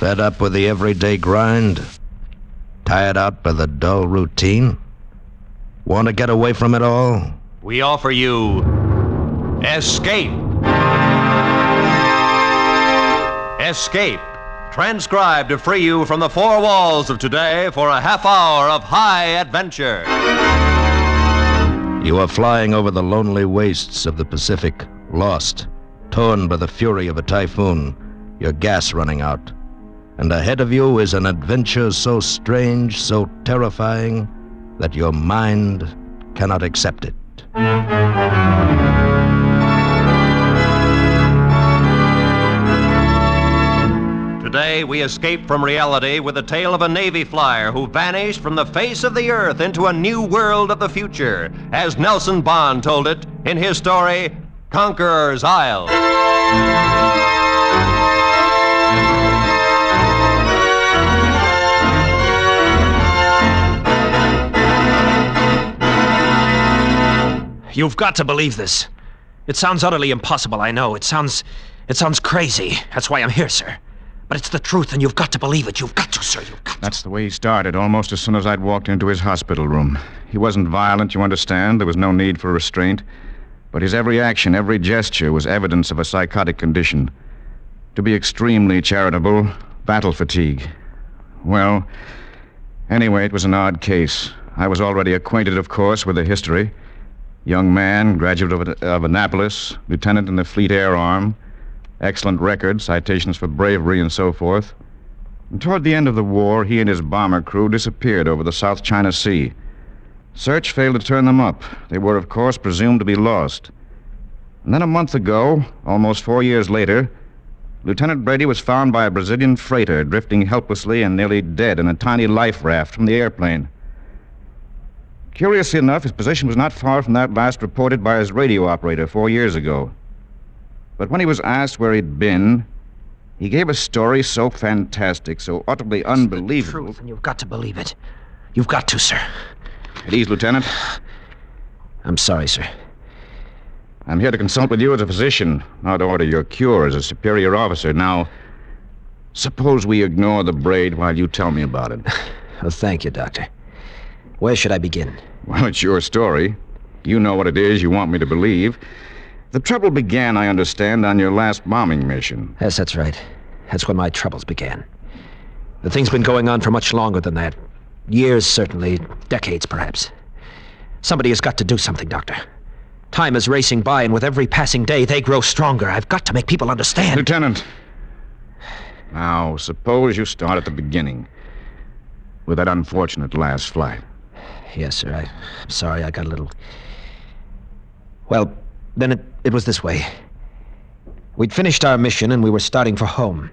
Fed up with the everyday grind? Tired out by the dull routine? Want to get away from it all? We offer you Escape. Escape, transcribed to free you from the four walls of today for a half hour of high adventure. You are flying over the lonely wastes of the Pacific, lost, torn by the fury of a typhoon, your gas running out. And ahead of you is an adventure so strange, so terrifying, that your mind cannot accept it. Today, we escape from reality with the tale of a Navy flyer who vanished from the face of the earth into a new world of the future, as Nelson Bond told it in his story, Conquerors Isle. You've got to believe this. It sounds utterly impossible, I know. It sounds crazy. That's why I'm here, sir. But it's the truth, and you've got to believe it. You've got to, sir. You've got to. That's the way he started, almost as soon as I'd walked into his hospital room. He wasn't violent, you understand. There was no need for restraint. But his every action, every gesture was evidence of a psychotic condition. To be extremely charitable, battle fatigue. Well, anyway, it was an odd case. I was already acquainted, of course, with the history. Young man, graduate of Annapolis, lieutenant in the Fleet Air Arm, excellent record, citations for bravery and so forth. And toward the end of the war, he and his bomber crew disappeared over the South China Sea. Search failed to turn them up. They were, of course, presumed to be lost. And then a month ago, almost 4 years later, Lieutenant Brady was found by a Brazilian freighter drifting helplessly and nearly dead in a tiny life raft from the airplane. Curiously enough, his position was not far from that last reported by his radio operator 4 years ago. But when he was asked where he'd been, he gave a story so fantastic, so utterly unbelievable. It's the truth, and you've got to believe it. You've got to, sir. At ease, Lieutenant. I'm sorry, sir. I'm here to consult with you as a physician, not order your cure as a superior officer. Now, suppose we ignore the braid while you tell me about it. Well, thank you, Doctor. Where should I begin? Well, it's your story. You know what it is you want me to believe. The trouble began, I understand, on your last bombing mission. Yes, that's right. That's when my troubles began. The thing's been going on for much longer than that. Years, certainly. Decades, perhaps. Somebody has got to do something, Doctor. Time is racing by, and with every passing day, they grow stronger. I've got to make people understand. Lieutenant. Now, suppose you start at the beginning. With that unfortunate last flight. Yes, sir. I'm sorry, I got a little... Well, then it was this way. We'd finished our mission, and we were starting for home.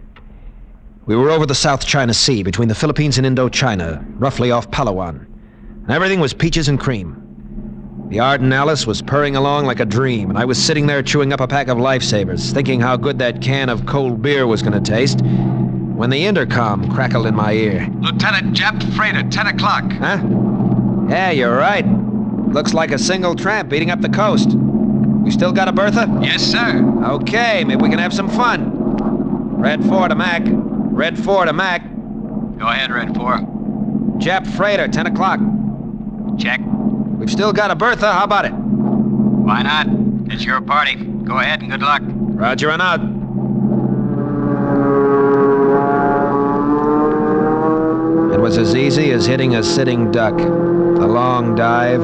We were over the South China Sea, between the Philippines and Indochina, roughly off Palawan. Everything was peaches and cream. The Arden Alice was purring along like a dream, and I was sitting there chewing up a pack of lifesavers, thinking how good that can of cold beer was going to taste, when the intercom crackled in my ear. Lieutenant, Jap freighter, 10 o'clock. Huh? Yeah, you're right. Looks like a single tramp beating up the coast. You still got a Bertha? Yes, sir. Okay, maybe we can have some fun. Red 4 to Mac. Red 4 to Mac. Go ahead, Red 4. Jap freighter, 10 o'clock. Check. We've still got a Bertha. How about it? Why not? It's your party. Go ahead and good luck. Roger and out. It was as easy as hitting a sitting duck. The long dive,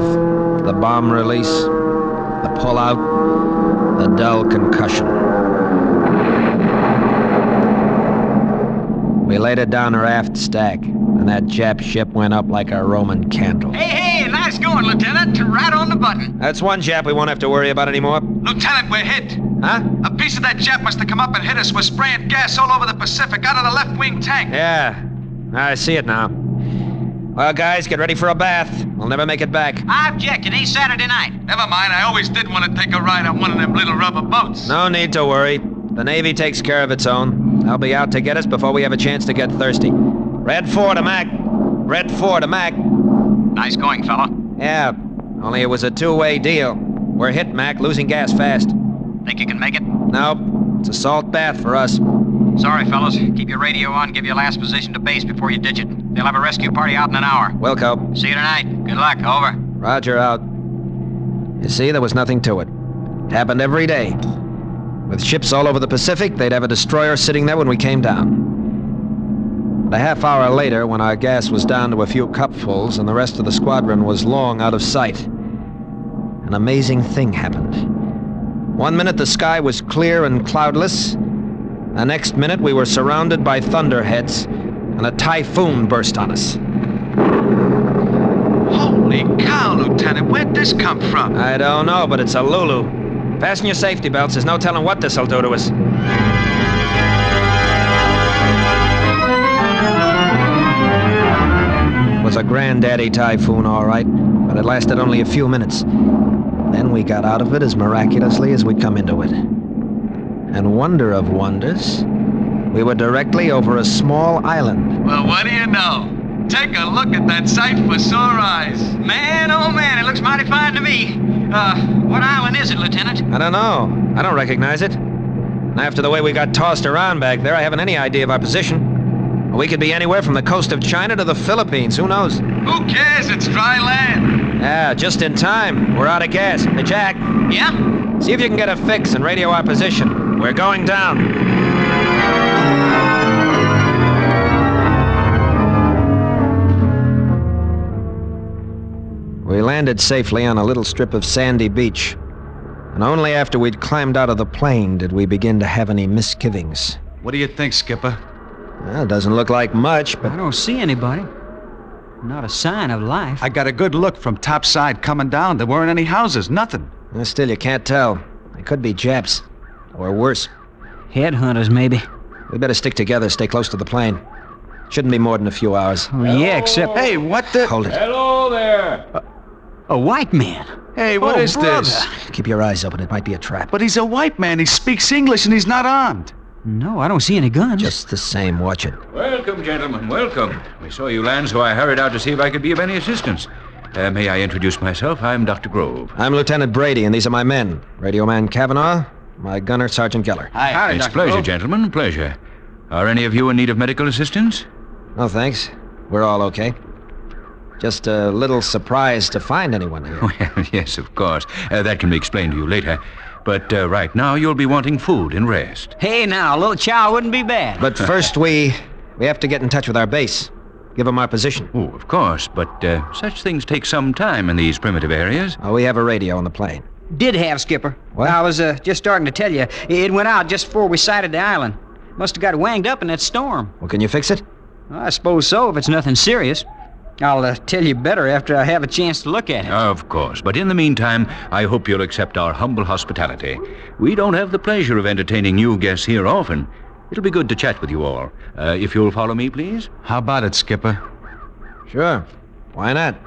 the bomb release, the pull-out, the dull concussion. We laid it down her aft stack, and that Jap ship went up like a Roman candle. Hey, nice going, Lieutenant. Right on the button. That's one Jap we won't have to worry about anymore. Lieutenant, we're hit. Huh? A piece of that Jap must have come up and hit us. We're spraying gas all over the Pacific out of the left wing tank. Yeah, I see it now. Well, guys, get ready for a bath. We'll never make it back. I object. It ain't Saturday night. Never mind, I always did want to take a ride on one of them little rubber boats. No need to worry. The Navy takes care of its own. They'll be out to get us before we have a chance to get thirsty. Red 4 to Mac. Red 4 to Mac. Nice going, fella. Yeah, only it was a two-way deal. We're hit, Mac, losing gas fast. Think you can make it? Nope, it's a salt bath for us. Sorry, fellas. Keep your radio on. Give your last position to base before you ditch it. They'll have a rescue party out in an hour. Wilco. See you tonight. Good luck. Over. Roger, out. You see, there was nothing to it. It happened every day. With ships all over the Pacific, they'd have a destroyer sitting there when we came down. A half hour later, when our gas was down to a few cupfuls and the rest of the squadron was long out of sight, an amazing thing happened. 1 minute the sky was clear and cloudless. The next minute we were surrounded by thunderheads, and a typhoon burst on us. Holy cow, Lieutenant, where'd this come from? I don't know, but it's a Lulu. Fasten your safety belts. There's no telling what this'll do to us. It was a granddaddy typhoon, all right, but it lasted only a few minutes. Then we got out of it as miraculously as we'd come into it. And wonder of wonders, we were directly over a small island. Well, what do you know? Take a look at that sight for sore eyes. Man, oh man, it looks mighty fine to me. What island is it, Lieutenant? I don't know. I don't recognize it. And after the way we got tossed around back there, I haven't any idea of our position. We could be anywhere from the coast of China to the Philippines. Who knows? Who cares? It's dry land. Yeah, just in time. We're out of gas. Hey, Jack. Yeah? See if you can get a fix and radio our position. We're going down. We landed safely on a little strip of sandy beach. And only after we'd climbed out of the plane did we begin to have any misgivings. What do you think, Skipper? Well, it doesn't look like much, but I don't see anybody. Not a sign of life. I got a good look from topside coming down. There weren't any houses, nothing. still you can't tell. They could be Japs. Or worse. Headhunters, maybe. We better stick together, stay close to the plane. Shouldn't be more than a few hours. Oh, yeah, except... Hey, what the... Hold it. Hello there. A white man. Hey, what is this? Keep your eyes open. It might be a trap. But he's a white man. He speaks English and he's not armed. No, I don't see any guns. Just the same, watch it. Welcome, gentlemen, welcome. We saw you land, so I hurried out to see if I could be of any assistance. May I introduce myself? I'm Dr. Grove. I'm Lieutenant Brady, and these are my men. Radio Man Kavanaugh, my gunner, Sergeant Geller. Hi, It's Dr. pleasure, Grove. gentlemen, pleasure. Are any of you in need of medical assistance? No, thanks. We're all okay. Just a little surprised to find anyone here. Well, yes, of course. That can be explained to you later. But right now, you'll be wanting food and rest. Hey, now, a little chow wouldn't be bad. But first, we have to get in touch with our base. Give them our position. Oh, of course, but such things take some time in these primitive areas. Oh, we have a radio on the plane. Did have, Skipper. What? I was just starting to tell you. It went out just before we sighted the island. Must have got wanged up in that storm. Well, can you fix it? I suppose so, if it's nothing serious. I'll tell you better after I have a chance to look at it. Of course, but in the meantime, I hope you'll accept our humble hospitality. We don't have the pleasure of entertaining new guests here often. It'll be good to chat with you all. If you'll follow me, please. How about it, Skipper? Sure. Why not?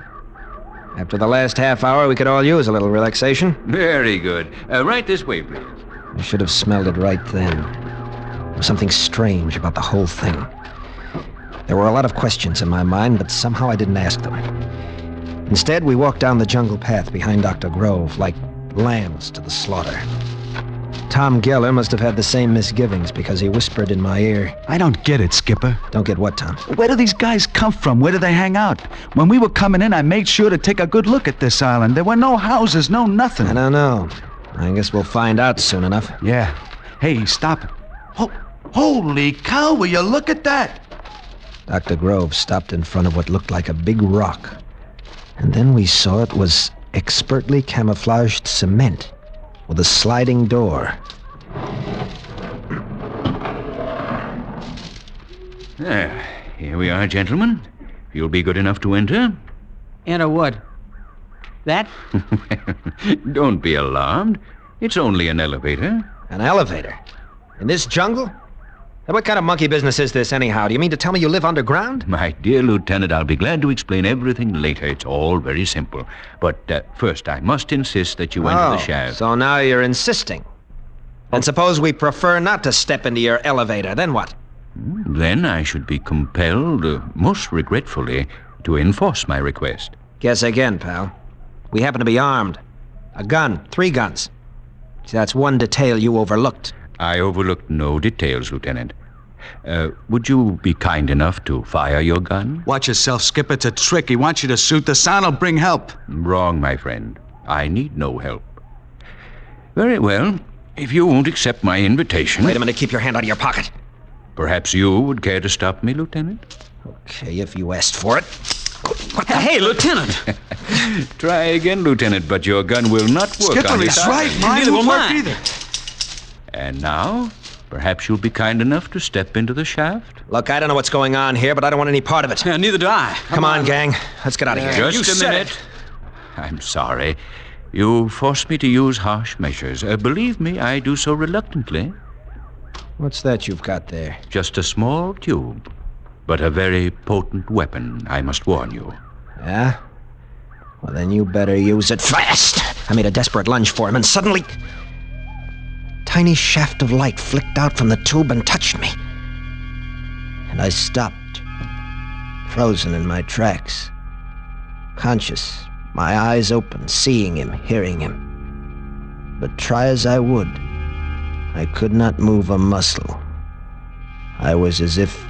After the last half hour, we could all use a little relaxation. Very good. Right this way, please. I should have smelled it right then. There was something strange about the whole thing. There were a lot of questions in my mind, but somehow I didn't ask them. Instead, we walked down the jungle path behind Dr. Grove, like lambs to the slaughter. Tom Geller must have had the same misgivings because he whispered in my ear. I don't get it, Skipper. Don't get what, Tom? Where do these guys come from? Where do they hang out? When we were coming in, I made sure to take a good look at this island. There were no houses, no nothing. I don't know. I guess we'll find out soon enough. Yeah. Hey, stop it. Holy cow, will you look at that? Dr. Grove stopped in front of what looked like a big rock. And then we saw it was expertly camouflaged cement with a sliding door. There. Here we are, gentlemen. If you'll be good enough to enter. Enter what? That? Don't be alarmed. It's only an elevator. An elevator? In this jungle? Now, what kind of monkey business is this, anyhow? Do you mean to tell me you live underground? My dear Lieutenant, I'll be glad to explain everything later. It's all very simple. But first, I must insist that you enter the shaft. So now you're insisting. And suppose we prefer not to step into your elevator, then what? Then I should be compelled, most regretfully, to enforce my request. Guess again, pal. We happen to be armed. A gun, 3 guns. See, that's one detail you overlooked. I overlooked no details, Lieutenant. Would you be kind enough to fire your gun? Watch yourself, Skip. It's a trick. He wants you to shoot. The sound will bring help. Wrong, my friend. I need no help. Very well. If you won't accept my invitation... Wait a minute. Keep your hand out of your pocket. Perhaps you would care to stop me, Lieutenant? Okay, if you asked for it. Hey, Lieutenant! Try again, Lieutenant, but your gun will not work Skipper, on he's this right. island. Mine Neither won't will work mine. either. And now, perhaps you'll be kind enough to step into the shaft? Look, I don't know what's going on here, but I don't want any part of it. Yeah, neither do I. Come on, gang. Let's get out of here. Just you a said minute. I'm sorry. You forced me to use harsh measures. Believe me, I do so reluctantly. What's that you've got there? Just a small tube, but a very potent weapon, I must warn you. Yeah? Well, then you better use it fast. I made a desperate lunge for him, and suddenly... tiny shaft of light flicked out from the tube and touched me. And I stopped, frozen in my tracks. Conscious, my eyes open, seeing him, hearing him. But try as I would, I could not move a muscle. I was as if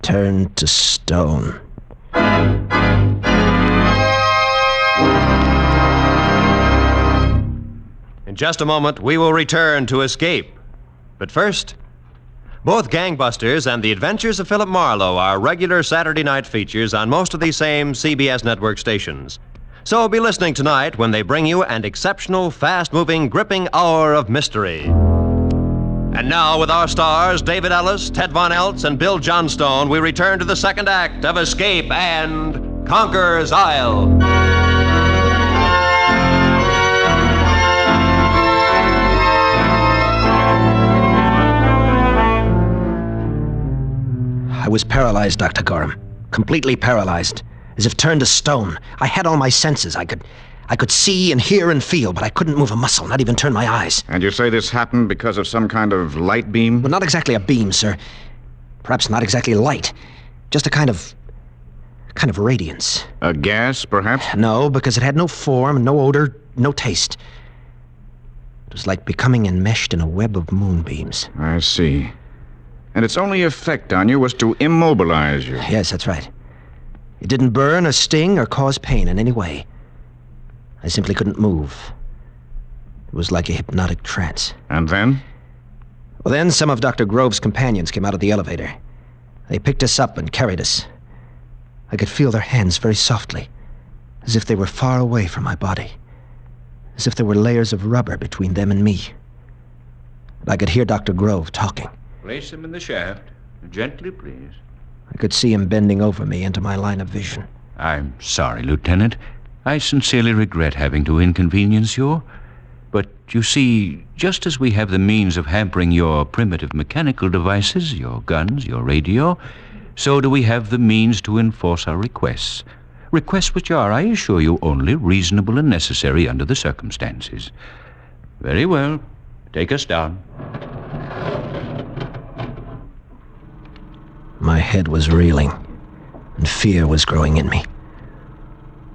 turned to stone. In just a moment, we will return to Escape. But first, both Gangbusters and The Adventures of Philip Marlowe are regular Saturday night features on most of these same CBS network stations. So be listening tonight when they bring you an exceptional, fast-moving, gripping hour of mystery. And now, with our stars, David Ellis, Ted Von Eltz, and Bill Johnstone, we return to the second act of Escape and Conquerors Isle. I was paralyzed, Dr. Gorham. Completely paralyzed. As if turned to stone. I had all my senses. I could see and hear and feel, but I couldn't move a muscle, not even turn my eyes. And you say this happened because of some kind of light beam? Well, not exactly a beam, sir. Perhaps not exactly light. Just a kind of radiance. A gas, perhaps? No, because it had no form, no odor, no taste. It was like becoming enmeshed in a web of moonbeams. I see. And its only effect on you was to immobilize you. Yes, that's right. It didn't burn or sting or cause pain in any way. I simply couldn't move. It was like a hypnotic trance. And then? Well, then some of Dr. Grove's companions came out of the elevator. They picked us up and carried us. I could feel their hands very softly, as if they were far away from my body, as if there were layers of rubber between them and me. And I could hear Dr. Grove talking. Place him in the shaft. Gently, please. I could see him bending over me into my line of vision. I'm sorry, Lieutenant. I sincerely regret having to inconvenience you. But you see, just as we have the means of hampering your primitive mechanical devices, your guns, your radio, so do we have the means to enforce our requests. Requests which are, I assure you, only reasonable and necessary under the circumstances. Very well. Take us down. My head was reeling, and fear was growing in me.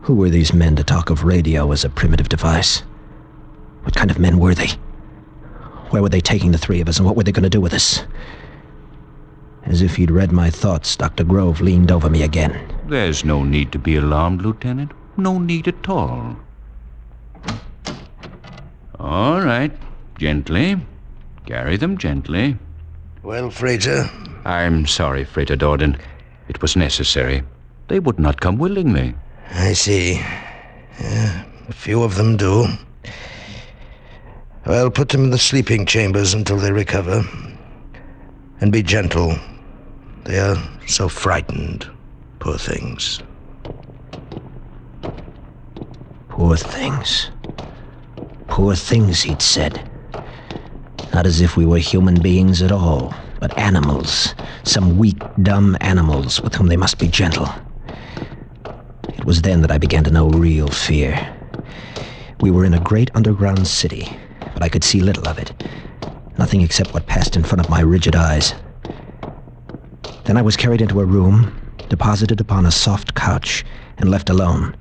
Who were these men to talk of radio as a primitive device? What kind of men were they? Where were they taking the three of us, and what were they going to do with us? As if he'd read my thoughts, Dr. Grove leaned over me again. There's no need to be alarmed, Lieutenant. No need at all. All right. Gently. Carry them gently. Well, Fraser, I'm sorry, Frater Dorden. It was necessary. They would not come willingly. I see. Yeah, a few of them do. Well, put them in the sleeping chambers until they recover. And be gentle. They are so frightened. Poor things. Poor things. Poor things, he'd said. Not as if we were human beings at all, but animals. Some weak, dumb animals with whom they must be gentle. It was then that I began to know real fear. We were in a great underground city, but I could see little of it. Nothing except what passed in front of my rigid eyes. Then I was carried into a room, deposited upon a soft couch, and left alone.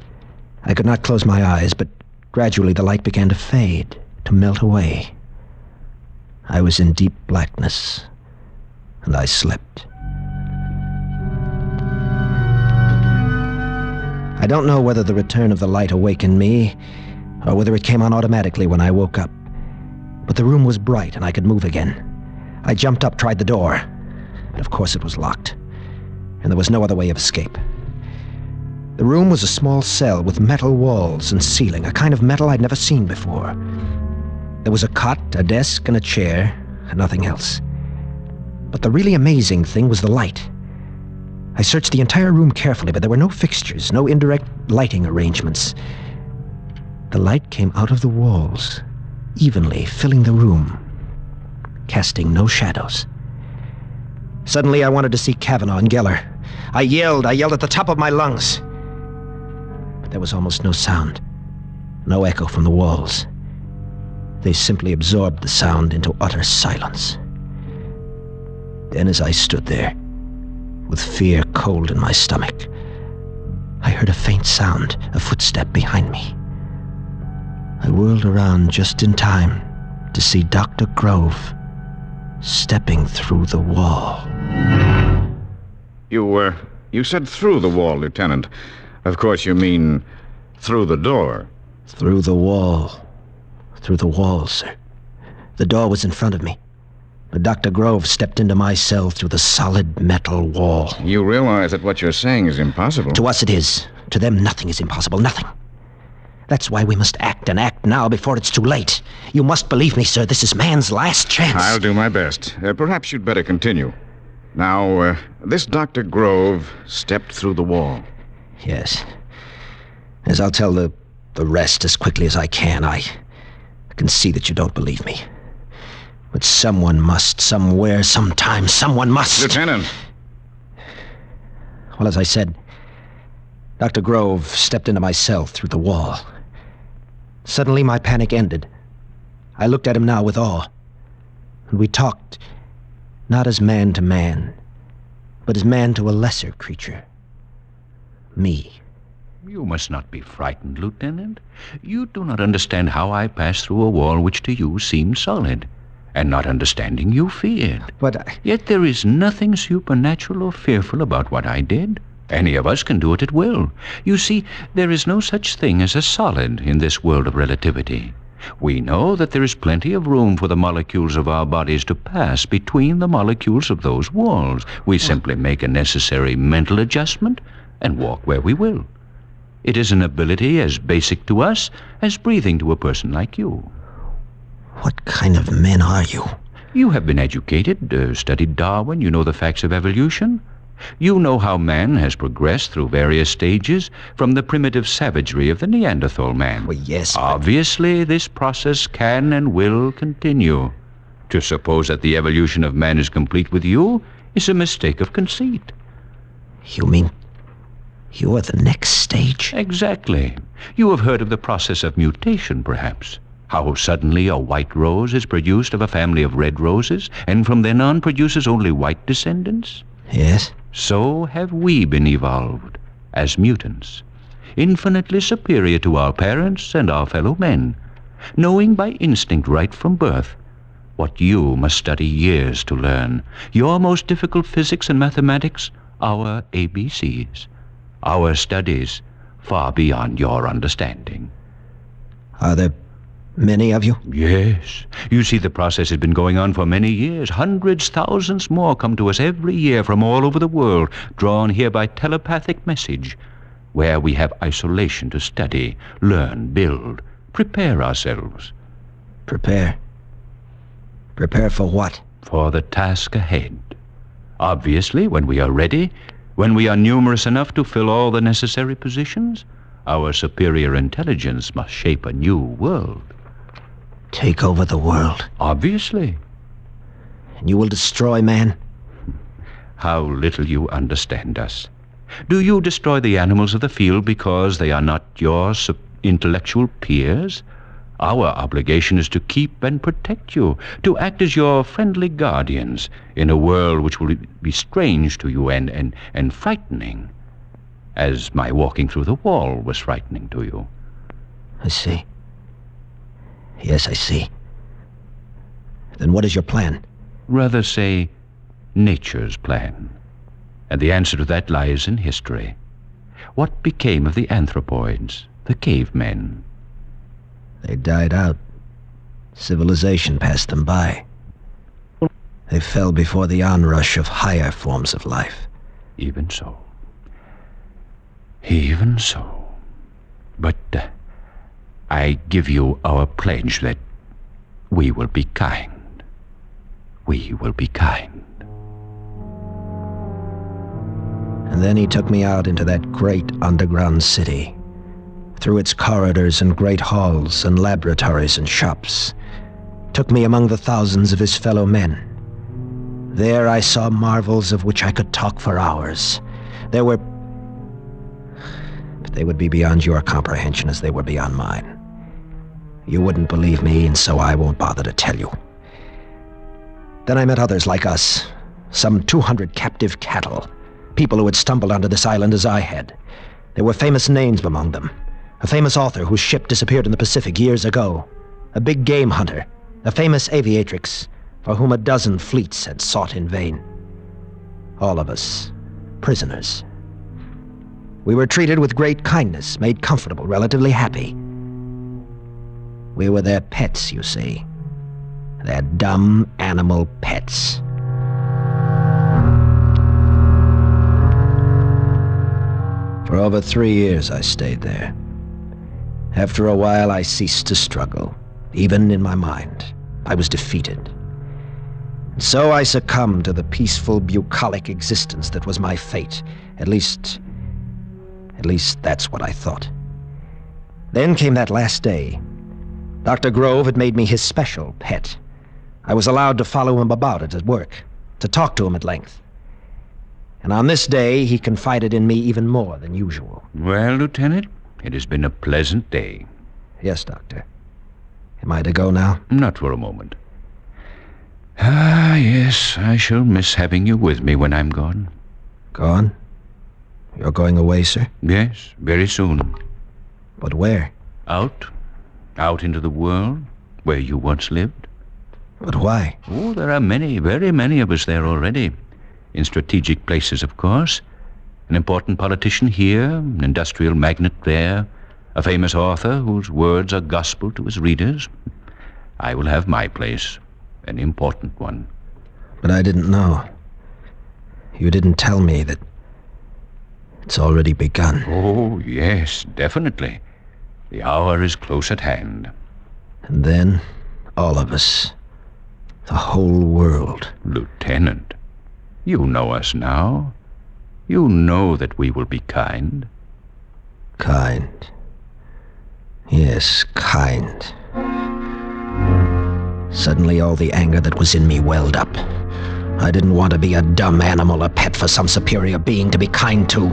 I could not close my eyes, but gradually the light began to fade, to melt away. I was in deep blackness, and I slept. I don't know whether the return of the light awakened me, or whether it came on automatically when I woke up. But the room was bright, and I could move again. I jumped up, tried the door, but of course it was locked, and there was no other way of escape. The room was a small cell with metal walls and ceiling, a kind of metal I'd never seen before. There was a cot, a desk, and a chair, and nothing else. But the really amazing thing was the light. I searched the entire room carefully, but there were no fixtures, no indirect lighting arrangements. The light came out of the walls, evenly filling the room, casting no shadows. Suddenly I wanted to see Kavanaugh and Geller. I yelled at the top of my lungs. But there was almost no sound, no echo from the walls. They simply absorbed the sound into utter silence. Then as I stood there, with fear cold in my stomach, I heard a faint sound, a footstep behind me. I whirled around just in time to see Dr. Grove stepping through the wall. You said through the wall, Lieutenant. Of course you mean through the door. Through the wall. Through the wall, sir. The door was in front of me, but Dr. Grove stepped into my cell through the solid metal wall. You realize that what you're saying is impossible. To us it is. To them nothing is impossible, nothing. That's why we must act, and act now before it's too late. You must believe me, sir. This is man's last chance. I'll do my best. Perhaps you'd better continue. Now, this Dr. Grove stepped through the wall. Yes. As I'll tell the rest as quickly as I can. I can see that you don't believe me. But someone must, somewhere, sometime, someone must. Lieutenant! Well, as I said, Dr. Grove stepped into my cell through the wall. Suddenly, my panic ended. I looked at him now with awe. And we talked, not as man to man, but as man to a lesser creature. Me. You must not be frightened, Lieutenant. You do not understand how I passed through a wall which to you seemed solid. And not understanding, you feared. But Yet there is nothing supernatural or fearful about what I did. Any of us can do it at will. You see, there is no such thing as a solid in this world of relativity. We know that there is plenty of room for the molecules of our bodies to pass between the molecules of those walls. We simply make a necessary mental adjustment and walk where we will. It is an ability as basic to us as breathing to a person like you. What kind of men are you? You have been educated, studied Darwin. You know the facts of evolution. You know how man has progressed through various stages from the primitive savagery of the Neanderthal man. Well, yes, but Obviously, this process can and will continue. To suppose that the evolution of man is complete with you is a mistake of conceit. You mean you are the next stage? Exactly. You have heard of the process of mutation, perhaps. How suddenly a white rose is produced of a family of red roses, and from then on produces only white descendants? Yes. So have we been evolved, as mutants, infinitely superior to our parents and our fellow men, knowing by instinct right from birth what you must study years to learn, your most difficult physics and mathematics, our ABCs, our studies far beyond your understanding. Are there many of you? Yes. You see, the process has been going on for many years. Hundreds, thousands more come to us every year from all over the world, drawn here by telepathic message, where we have isolation to study, learn, build, prepare ourselves. Prepare? Prepare for what? For the task ahead. Obviously, when we are ready, when we are numerous enough to fill all the necessary positions, our superior intelligence must shape a new world. Take over the world? Obviously. And you will destroy man? How little you understand us. Do you destroy the animals of the field because they are not your intellectual peers? Our obligation is to keep and protect you, to act as your friendly guardians in a world which will be strange to you and frightening, as my walking through the wall was frightening to you. I see. Yes, I see. Then what is your plan? Rather say, nature's plan? And the answer to that lies in history. What became of the anthropoids, the cavemen? They died out. Civilization passed them by. They fell before the onrush of higher forms of life. Even so. Even so. But I give you our pledge that we will be kind. We will be kind. And then he took me out into that great underground city, through its corridors and great halls and laboratories and shops. Took me among the thousands of his fellow men. There I saw marvels of which I could talk for hours. There were... But they would be beyond your comprehension as they were beyond mine. You wouldn't believe me, and so I won't bother to tell you. Then I met others like us, some 200 captive cattle, people who had stumbled onto this island as I had. There were famous names among them. A famous author whose ship disappeared in the Pacific years ago. A big game hunter. A famous aviatrix for whom a dozen fleets had sought in vain. All of us, prisoners. We were treated with great kindness, made comfortable, relatively happy. We were their pets, you see. Their dumb animal pets. For over 3 years I stayed there. After a while I ceased to struggle. Even in my mind, I was defeated. And so I succumbed to the peaceful, bucolic existence that was my fate. At least that's what I thought. Then came that last day. Dr. Grove had made me his special pet. I was allowed to follow him about at his work, to talk to him at length. And on this day, he confided in me even more than usual. Well, Lieutenant, it has been a pleasant day. Yes, Doctor. Am I to go now? Not for a moment. Ah, yes, I shall miss having you with me when I'm gone. Gone? You're going away, sir? Yes, very soon. But where? Out into the world, where you once lived. But why? Oh, there are many, very many of us there already. In strategic places, of course. An important politician here, an industrial magnate there, a famous author whose words are gospel to his readers. I will have my place, an important one. But I didn't know. You didn't tell me that it's already begun. Oh, yes, definitely. The hour is close at hand. And then, all of us, the whole world. Lieutenant, you know us now. You know that we will be kind. Kind. Yes, kind. Suddenly all the anger that was in me welled up. I didn't want to be a dumb animal, a pet for some superior being to be kind to.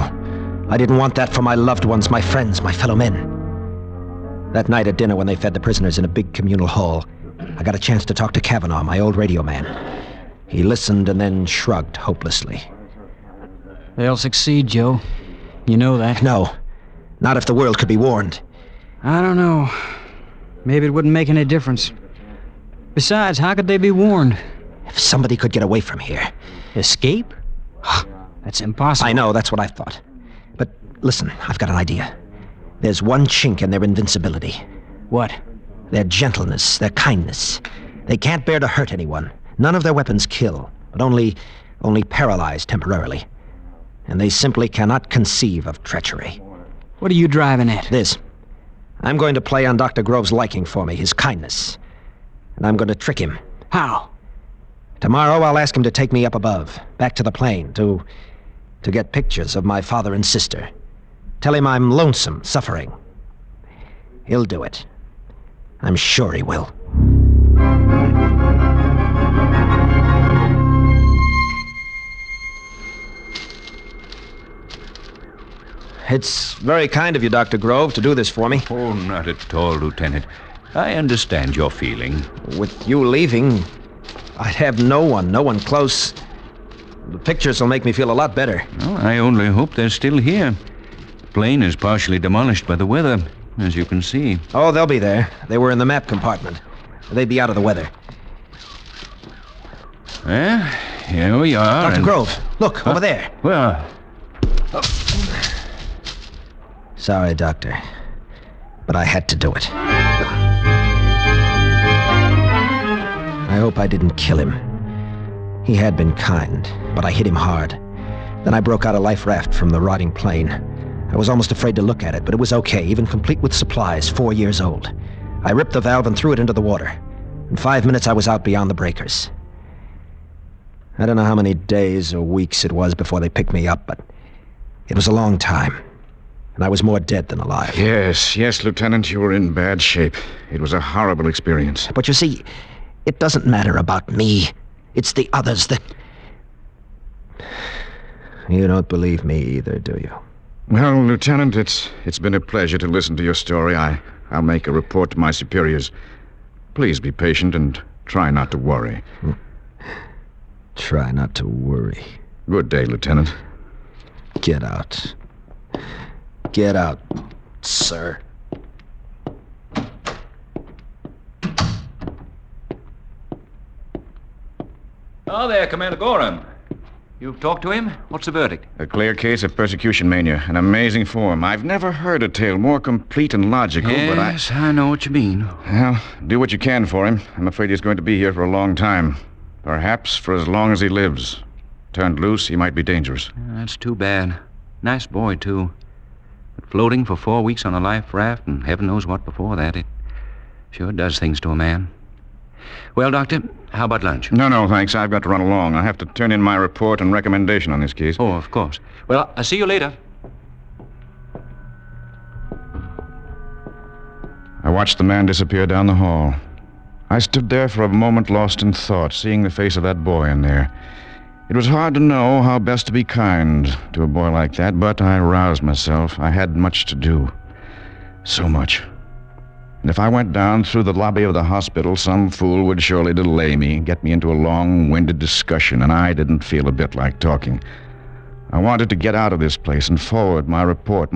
I didn't want that for my loved ones, my friends, my fellow men. That night at dinner when they fed the prisoners in a big communal hall, I got a chance to talk to Kavanaugh, my old radio man. He listened and then shrugged hopelessly. They'll succeed, Joe. You know that. No, not if the world could be warned. I don't know. Maybe it wouldn't make any difference. Besides, how could they be warned? If somebody could get away from here. Escape? That's impossible. I know, that's what I thought. But listen, I've got an idea. There's one chink in their invincibility. What? Their gentleness, their kindness. They can't bear to hurt anyone. None of their weapons kill, but only paralyze temporarily. And they simply cannot conceive of treachery. What are you driving at? This. I'm going to play on Dr. Grove's liking for me, his kindness. And I'm going to trick him. How? Tomorrow I'll ask him to take me up above, back to the plane, to get pictures of my father and sister. Tell him I'm lonesome, suffering. He'll do it. I'm sure he will. It's very kind of you, Dr. Grove, to do this for me. Oh, not at all, Lieutenant. I understand your feeling. With you leaving, I'd have no one close. The pictures will make me feel a lot better. Oh, I only hope they're still here. The plane is partially demolished by the weather, as you can see. Oh, they'll be there. They were in the map compartment. They'd be out of the weather. Well, here we are. Dr. Grove, look, over there. Well, Sorry, Doctor, but I had to do it. I hope I didn't kill him. He had been kind, but I hit him hard. Then I broke out a life raft from the rotting plane. I was almost afraid to look at it, but it was okay, even complete with supplies, 4 years old. I ripped the valve and threw it into the water. In 5 minutes, I was out beyond the breakers. I don't know how many days or weeks it was before they picked me up, but it was a long time. And I was more dead than alive. Yes, Lieutenant, you were in bad shape. It was a horrible experience. But you see, it doesn't matter about me. It's the others that... You don't believe me either, do you? Well, Lieutenant, it's been a pleasure to listen to your story. I'll make a report to my superiors. Please be patient and try not to worry. Try not to worry. Good day, Lieutenant. Get out. Get out, sir. Oh, there, Commander Gorham. You've talked to him? What's the verdict? A clear case of persecution mania. An amazing form. I've never heard a tale more complete and logical, but Yes, I know what you mean. Well, do what you can for him. I'm afraid he's going to be here for a long time. Perhaps for as long as he lives. Turned loose, he might be dangerous. That's too bad. Nice boy, too. But floating for 4 weeks on a life raft, and heaven knows what before that, it sure does things to a man. Well, Doctor, how about lunch? No, thanks. I've got to run along. I have to turn in my report and recommendation on this case. Oh, of course. Well, I'll see you later. I watched the man disappear down the hall. I stood there for a moment lost in thought, seeing the face of that boy in there. It was hard to know how best to be kind to a boy like that, but I roused myself. I had much to do. So much. And if I went down through the lobby of the hospital, some fool would surely delay me, get me into a long-winded discussion, and I didn't feel a bit like talking. I wanted to get out of this place and forward my report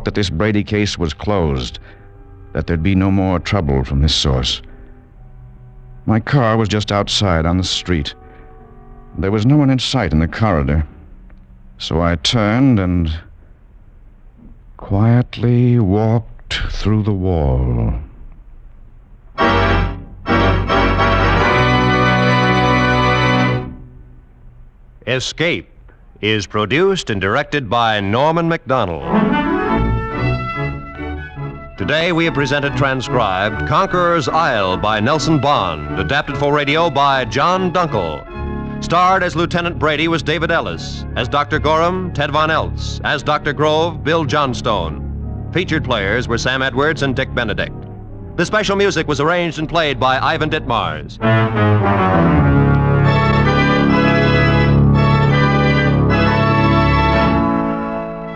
that this Brady case was closed, that there'd be no more trouble from this source. My car was just outside on the street. There was no one in sight in the corridor, so I turned and quietly walked through the wall. Escape is produced and directed by Norman MacDonald. Today we have presented transcribed Conquerors Isle by Nelson Bond, adapted for radio by John Dunkel. Starred as Lieutenant Brady was David Ellis, as Dr. Gorham, Ted Von Eltz, as Dr. Grove, Bill Johnstone. Featured players were Sam Edwards and Dick Benedict. The special music was arranged and played by Ivan Ditmars.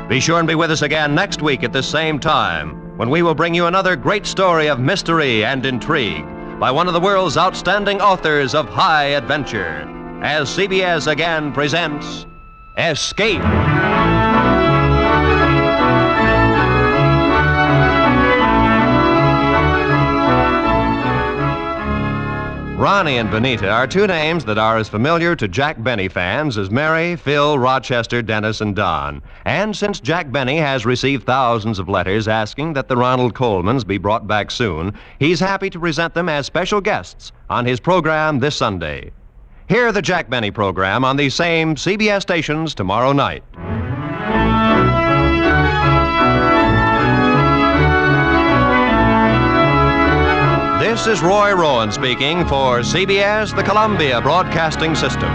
Be sure and be with us again next week at the same time, when we will bring you another great story of mystery and intrigue by one of the world's outstanding authors of high adventure, as CBS again presents Escape. Ronnie and Benita are two names that are as familiar to Jack Benny fans as Mary, Phil, Rochester, Dennis, and Don. And since Jack Benny has received thousands of letters asking that the Ronald Colemans be brought back soon, he's happy to present them as special guests on his program this Sunday. Hear the Jack Benny program on these same CBS stations tomorrow night. This is Roy Rowan speaking for CBS, the Columbia Broadcasting System.